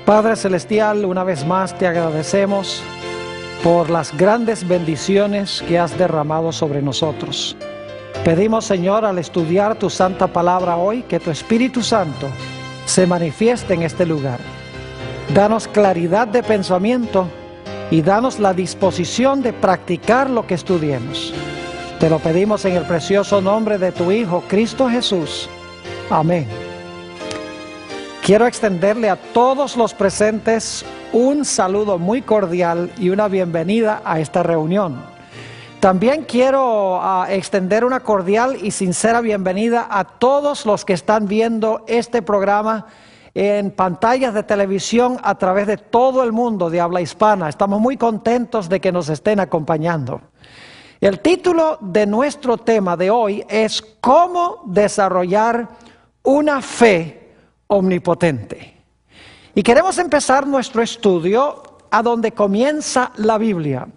Padre Celestial, una vez más te agradecemos por las grandes bendiciones que has derramado sobre nosotros. Pedimos, Señor, al estudiar tu santa palabra hoy, que tu Espíritu Santo se manifieste en este lugar. Danos claridad de pensamiento y danos la disposición de practicar lo que estudiemos. Te lo pedimos en el precioso nombre de tu Hijo, Cristo Jesús. Amén. Quiero extenderle a todos los presentes un saludo muy cordial y una bienvenida a esta reunión. También quiero extender una cordial y sincera bienvenida a todos los que están viendo este programa en pantallas de televisión a través de todo el mundo de habla hispana. Estamos muy contentos de que nos estén acompañando. El título de nuestro tema de hoy es ¿Cómo desarrollar una fe omnipotente? Y queremos empezar nuestro estudio a donde comienza la Biblia,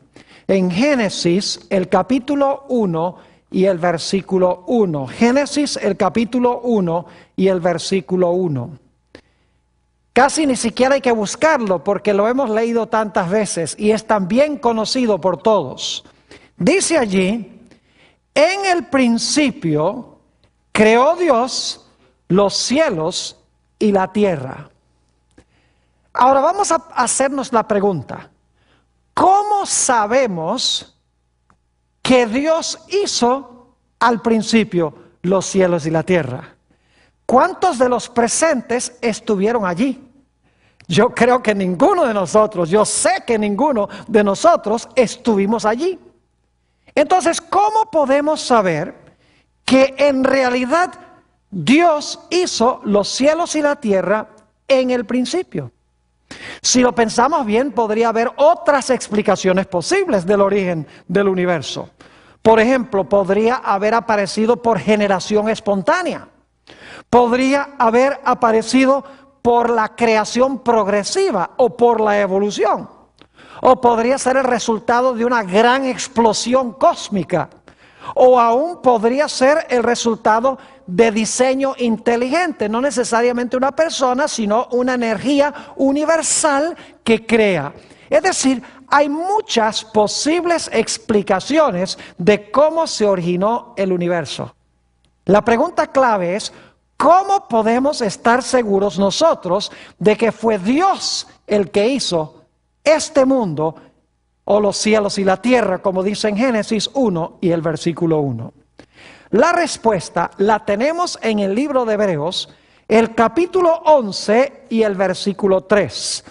en Génesis, el capítulo 1 y el versículo 1. Génesis, el capítulo 1 y el versículo 1. Casi ni siquiera hay que buscarlo porque lo hemos leído tantas veces y es tan bien conocido por todos. Dice allí, en el principio creó Dios los cielos y la tierra. Ahora vamos a hacernos la pregunta, ¿cómo sabemos que Dios hizo al principio los cielos y la tierra? ¿Cuántos de los presentes estuvieron allí? Yo creo que ninguno de nosotros, yo sé que ninguno de nosotros estuvimos allí. Entonces, ¿cómo podemos saber que en realidad Dios hizo los cielos y la tierra en el principio? Si lo pensamos bien, podría haber otras explicaciones posibles del origen del universo. Por ejemplo, podría haber aparecido por generación espontánea. Podría haber aparecido por la creación progresiva o por la evolución. O podría ser el resultado de una gran explosión cósmica. O aún podría ser el resultado de diseño inteligente, no necesariamente una persona, sino una energía universal que crea. Es decir, hay muchas posibles explicaciones de cómo se originó el universo. La pregunta clave es, ¿cómo podemos estar seguros nosotros de que fue Dios el que hizo este mundo o los cielos y la tierra, como dice en Génesis 1 y el versículo 1? La respuesta la tenemos en el libro de Hebreos, el capítulo 11 y el versículo 3.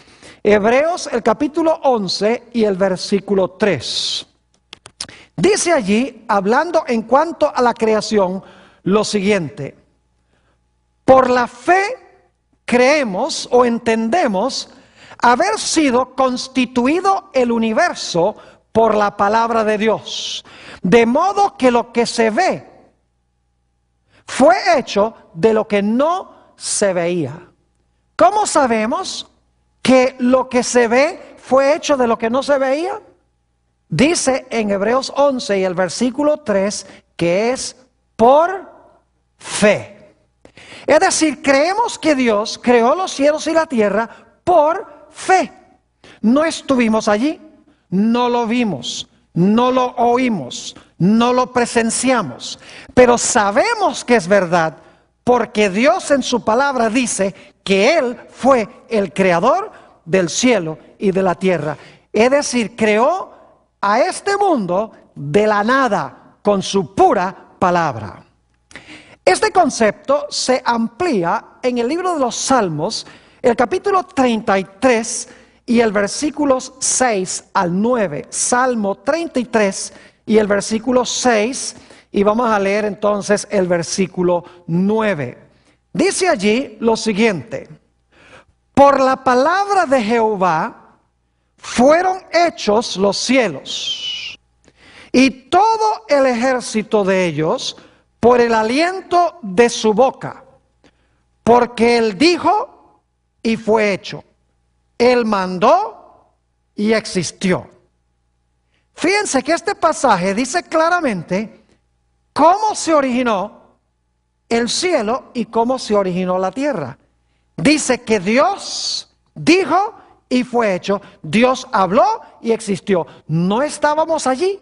Hebreos, el capítulo 11 y el versículo 3. Dice allí, hablando en cuanto a la creación, lo siguiente: por la fe creemos o entendemos haber sido constituido el universo por la palabra de Dios, de modo que lo que se ve fue hecho de lo que no se veía. ¿Cómo sabemos que lo que se ve fue hecho de lo que no se veía? Dice en Hebreos 11 y el versículo 3 que es por fe. Es decir, creemos que Dios creó los cielos y la tierra por fe. No estuvimos allí, no lo vimos, no lo oímos, no lo presenciamos, pero sabemos que es verdad porque Dios en su palabra dice que Él fue el creador del cielo y de la tierra. Es decir, creó a este mundo de la nada con su pura palabra. Este concepto se amplía en el libro de los Salmos, el capítulo 33 y el versículos 6 al 9. Salmo 33 y el versículo 6, y vamos a leer entonces el versículo 9. Dice allí lo siguiente: por la palabra de Jehová fueron hechos los cielos, y todo el ejército de ellos por el aliento de su boca, porque Él dijo y fue hecho, Él mandó y existió. Fíjense que este pasaje dice claramente cómo se originó el cielo y cómo se originó la tierra. Dice que Dios dijo y fue hecho. Dios habló y existió. No estábamos allí,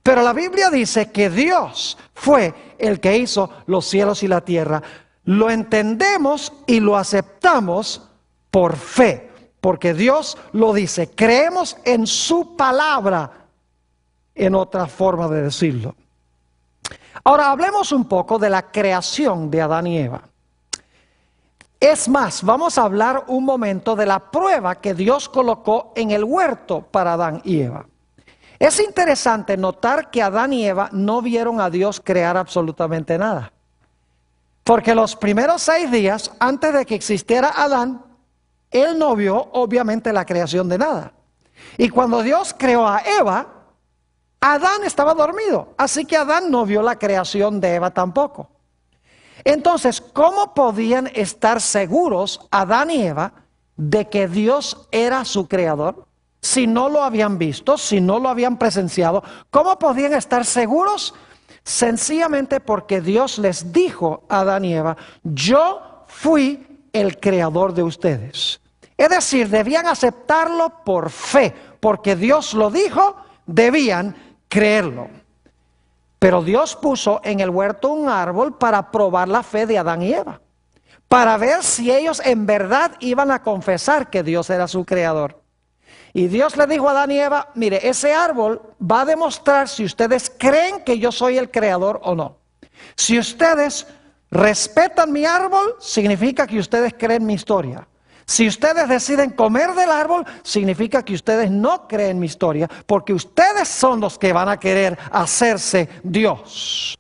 pero la Biblia dice que Dios fue el que hizo los cielos y la tierra. Lo entendemos y lo aceptamos por fe, porque Dios lo dice. Creemos en su palabra, en otra forma de decirlo. Ahora hablemos un poco de la creación de Adán y Eva. Es más, vamos a hablar un momento de la prueba que Dios colocó en el huerto para Adán y Eva. Es interesante notar que Adán y Eva no vieron a Dios crear absolutamente nada. Porque los primeros 6 días, antes de que existiera Adán, él no vio obviamente la creación de nada. Y cuando Dios creó a Eva, Adán estaba dormido. Así que Adán no vio la creación de Eva tampoco. Entonces, ¿cómo podían estar seguros Adán y Eva de que Dios era su creador? Si no lo habían visto, si no lo habían presenciado, ¿cómo podían estar seguros? Sencillamente porque Dios les dijo a Adán y Eva: yo fui el creador de ustedes. Es decir, debían aceptarlo por fe, porque Dios lo dijo, debían creerlo. Pero Dios puso en el huerto un árbol para probar la fe de Adán y Eva, para ver si ellos en verdad iban a confesar que Dios era su creador. Y Dios le dijo a Adán y Eva: mire, ese árbol va a demostrar si ustedes creen que yo soy el creador o no. Si ustedes respetan mi árbol, significa que ustedes creen mi historia. Si ustedes deciden comer del árbol, significa que ustedes no creen mi historia, porque ustedes son los que van a querer hacerse Dios.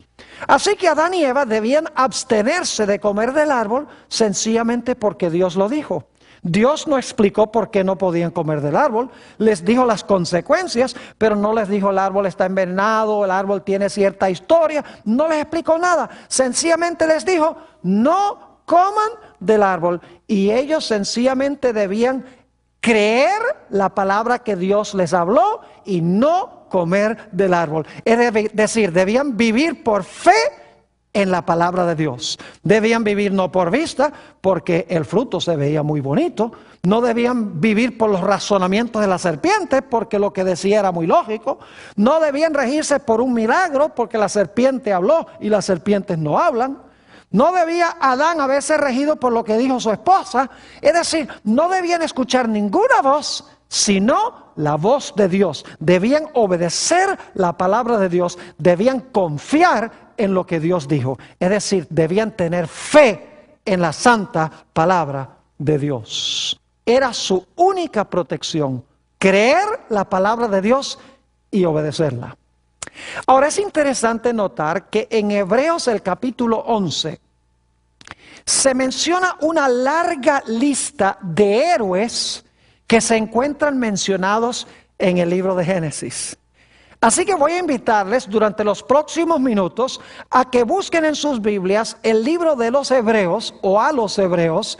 Así que Adán y Eva debían abstenerse de comer del árbol sencillamente porque Dios lo dijo. Dios no explicó por qué no podían comer del árbol, les dijo las consecuencias, pero no les dijo el árbol está envenenado, el árbol tiene cierta historia, no les explicó nada. Sencillamente les dijo: no coman del árbol. Y ellos sencillamente debían creer la palabra que Dios les habló y no comer del árbol. Es decir, debían vivir por fe en la palabra de Dios. Debían vivir no por vista, porque el fruto se veía muy bonito. No debían vivir por los razonamientos de la serpiente, porque lo que decía era muy lógico. No debían regirse por un milagro, porque la serpiente habló y las serpientes no hablan. No debía Adán haberse regido por lo que dijo su esposa. Es decir, no debían escuchar ninguna voz, sino la voz de Dios. Debían obedecer la palabra de Dios. Debían confiar en lo que Dios dijo. Es decir, debían tener fe en la santa palabra de Dios. Era su única protección: creer la palabra de Dios y obedecerla. Ahora es interesante notar que en Hebreos el capítulo 11 se menciona una larga lista de héroes que se encuentran mencionados en el libro de Génesis. Así que voy a invitarles durante los próximos minutos a que busquen en sus Biblias el libro de los Hebreos o a los Hebreos,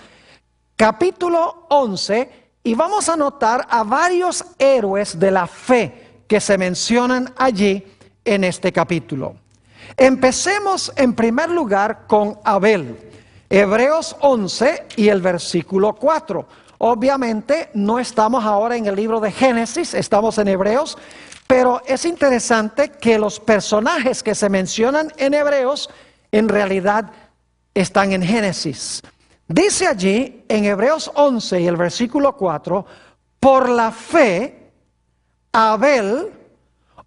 capítulo 11, y vamos a notar a varios héroes de la fe que se mencionan allí en este capítulo. Empecemos en primer lugar con Abel. Hebreos 11 y el versículo 4. Obviamente no estamos ahora en el libro de Génesis, estamos en Hebreos, pero es interesante que los personajes que se mencionan en Hebreos en realidad están en Génesis. Dice allí en Hebreos 11 y el versículo 4: por la fe Abel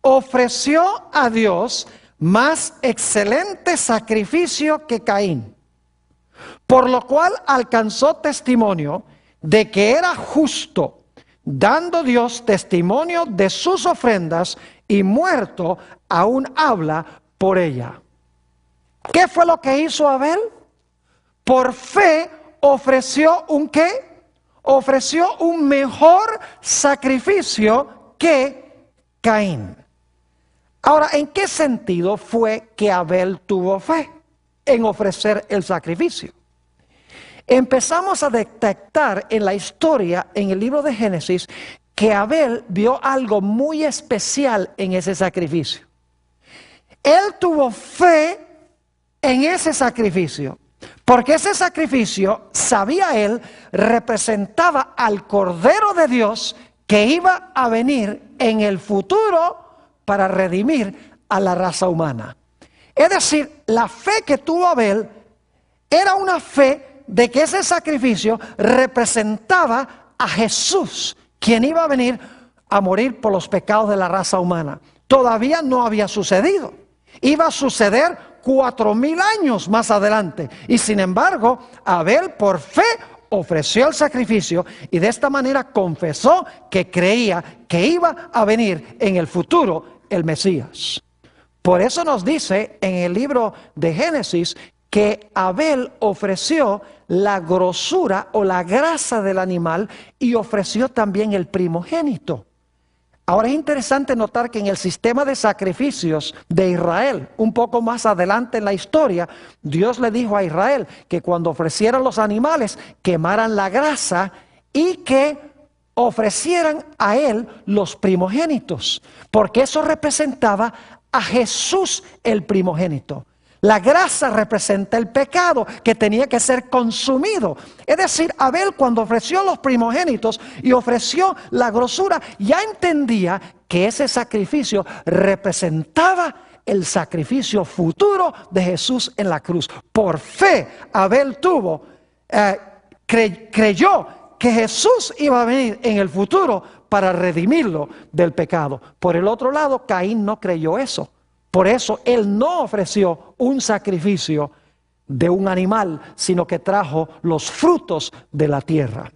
ofreció a Dios más excelente sacrificio que Caín, por lo cual alcanzó testimonio de que era justo, dando Dios testimonio de sus ofrendas, y muerto aún habla por ella. ¿Qué fue lo que hizo Abel? Por fe ofreció ¿un qué? Ofreció un mejor sacrificio que Caín. Ahora, ¿en qué sentido fue que Abel tuvo fe en ofrecer el sacrificio? Empezamos a detectar en la historia, en el libro de Génesis, que Abel vio algo muy especial en ese sacrificio. Él tuvo fe en ese sacrificio. Porque ese sacrificio, sabía él, representaba al Cordero de Dios que iba a venir en el futuro para redimir a la raza humana. Es decir, la fe que tuvo Abel era una fe de que ese sacrificio representaba a Jesús, quien iba a venir a morir por los pecados de la raza humana. Todavía no había sucedido. Iba a suceder 4000 años más adelante. Y sin embargo, Abel por fe ofreció el sacrificio y de esta manera confesó que creía que iba a venir en el futuro el Mesías. Por eso nos dice en el libro de Génesis que Abel ofreció la grosura o la grasa del animal y ofreció también el primogénito. Ahora es interesante notar que en el sistema de sacrificios de Israel, un poco más adelante en la historia, Dios le dijo a Israel que cuando ofrecieran los animales, quemaran la grasa y que ofrecieran a él los primogénitos, porque eso representaba a Jesús el primogénito. La grasa representa el pecado que tenía que ser consumido. Es decir, Abel cuando ofreció los primogénitos y ofreció la grosura, ya entendía que ese sacrificio representaba el sacrificio futuro de Jesús en la cruz. Por fe, Abel creyó que Jesús iba a venir en el futuro para redimirlo del pecado. Por el otro lado, Caín no creyó eso. Por eso él no ofreció un sacrificio de un animal, sino que trajo los frutos de la tierra.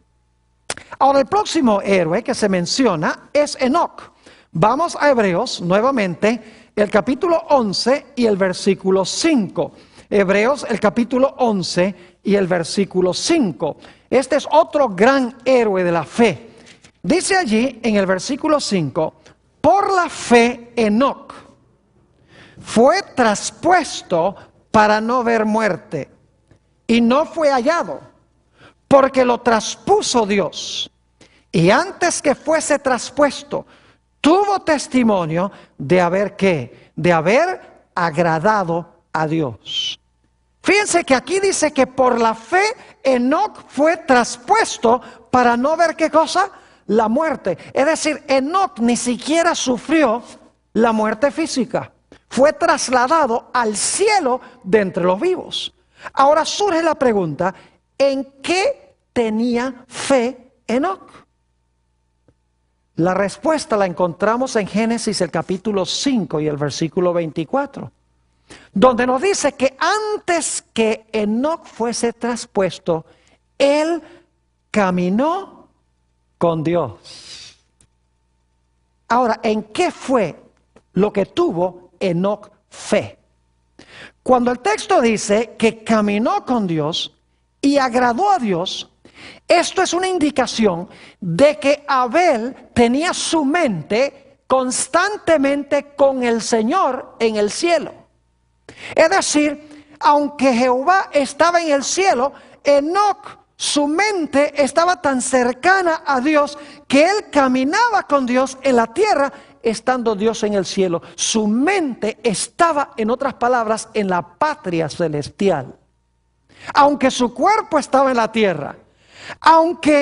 Ahora el próximo héroe que se menciona es Enoc. Vamos a Hebreos nuevamente, el capítulo 11 y el versículo 5. Hebreos el capítulo 11 y el versículo 5. Este es otro gran héroe de la fe. Dice allí en el versículo 5, por la fe Enoc fue traspuesto para no ver muerte, y no fue hallado, porque lo traspuso Dios. Y antes que fuese traspuesto, tuvo testimonio de haber ¿qué? De haber agradado a Dios. Fíjense que aquí dice que por la fe Enoc fue traspuesto para no ver ¿qué cosa? La muerte. Es decir, Enoc ni siquiera sufrió la muerte física. Fue trasladado al cielo de entre los vivos. Ahora surge la pregunta, ¿en qué tenía fe Enoc? La respuesta la encontramos en Génesis el capítulo 5 y el versículo 24, donde nos dice que antes que Enoc fuese traspuesto, él caminó con Dios. Ahora, ¿en qué fue lo que tuvo Enoc fe? Cuando el texto dice que caminó con Dios y agradó a Dios, esto es una indicación de que Abel tenía su mente constantemente con el Señor en el cielo. Es decir, aunque Jehová estaba en el cielo, Enoc, su mente estaba tan cercana a Dios que él caminaba con Dios en la tierra, estando Dios en el cielo. Su mente estaba, en otras palabras, en la patria celestial. Aunque su cuerpo estaba en la tierra, aunque